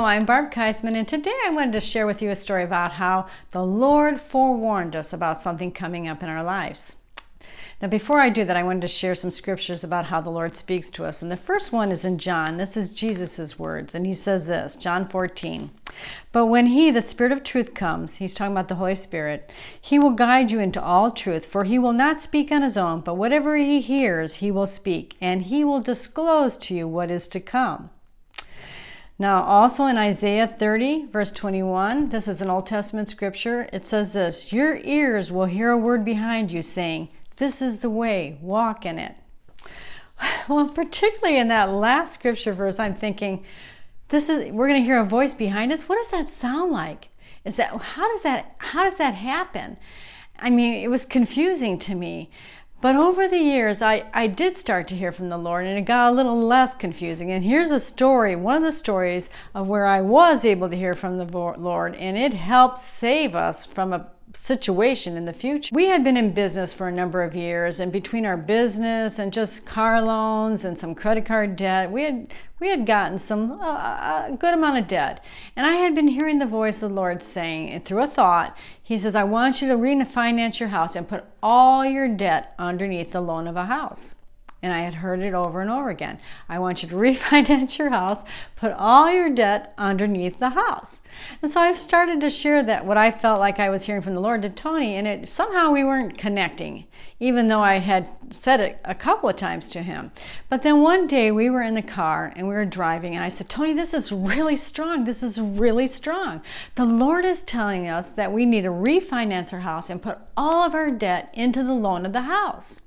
I'm Barb Keisman, and today I wanted to share with you a story about how the Lord forewarned us about something coming up in our lives. Now, before I do that, I wanted to share some scriptures about how the Lord speaks to us. And the first one is in John. This is Jesus' words, and he says this, John 14. But when he, the Spirit of truth, comes, he's talking about the Holy Spirit, he will guide you into all truth, for he will not speak on his own, but whatever he hears, he will speak, and he will disclose to you what is to come. Now, also in Isaiah 30, verse 21, this is an Old Testament scripture. It says this, your ears will hear a word behind you saying, this is the way, walk in it. Well, particularly in that last scripture verse, I'm thinking, we're going to hear a voice behind us. What does that sound like? How does that happen? I mean, it was confusing to me. But over the years, I did start to hear from the Lord, and it got a little less confusing. And here's a story, one of the stories of where I was able to hear from the Lord, and it helped save us from a situation in the future. We had been in business for a number of years, and between our business and just car loans and some credit card debt, we had gotten some a good amount of debt. And I had been hearing the voice of the Lord saying, and through a thought, he says, I want you to refinance your house and put all your debt underneath the loan of a house. And I had heard it over and over again. I want you to refinance your house, put all your debt underneath the house. And so I started to share that, what I felt like I was hearing from the Lord, to Tony, and somehow we weren't connecting, even though I had said it a couple of times to him. But then one day we were in the car and we were driving, and I said, Tony, this is really strong. This is really strong. The Lord is telling us that we need to refinance our house and put all of our debt into the loan of the house.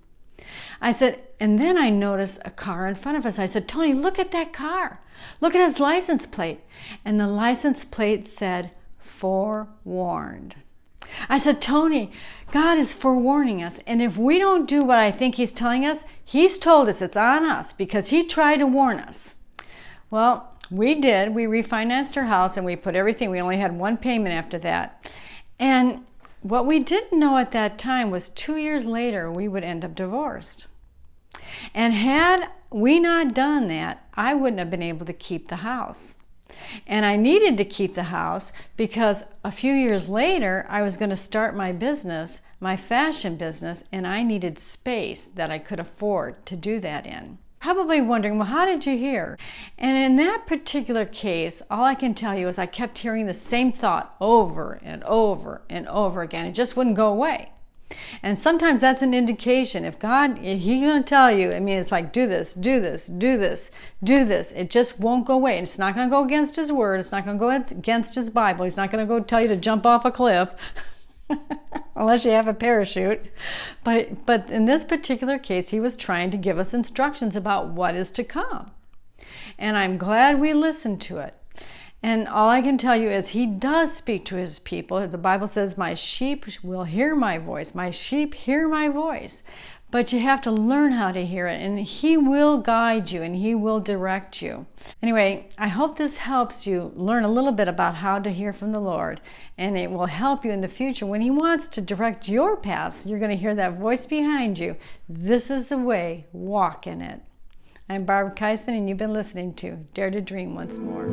I said, and then I noticed a car in front of us. I said, Tony, look at that car. Look at its license plate. And the license plate said, Forewarned. I said, Tony, God is forewarning us. And if we don't do what I think he's telling us, he's told us it's on us because he tried to warn us. Well, we did. We refinanced our house and we put everything. We only had one payment after that. And what we didn't know at that time was 2 years later, we would end up divorced. And had we not done that, I wouldn't have been able to keep the house. And I needed to keep the house because a few years later, I was going to start my business, my fashion business, and I needed space that I could afford to do that in. Probably wondering, well, how did you hear? And in that particular case, all I can tell you is I kept hearing the same thought over and over and over again. It just wouldn't go away. And sometimes that's an indication. If he's going to tell you, I mean, it's like, do this, do this, do this, do this. It just won't go away. And it's not going to go against his word. It's not going to go against his Bible. He's not going to go tell you to jump off a cliff. Unless you have a parachute. But in this particular case, he was trying to give us instructions about what is to come. And I'm glad we listened to it. And all I can tell you is he does speak to his people. The Bible says, my sheep will hear my voice. My sheep hear my voice. But you have to learn how to hear it, and he will guide you and he will direct you. Anyway, I hope this helps you learn a little bit about how to hear from the Lord, and it will help you in the future. When he wants to direct your paths, you're going to hear that voice behind you. This is the way, walk in it. I'm Barb Keisman, and you've been listening to Dare to Dream Once More.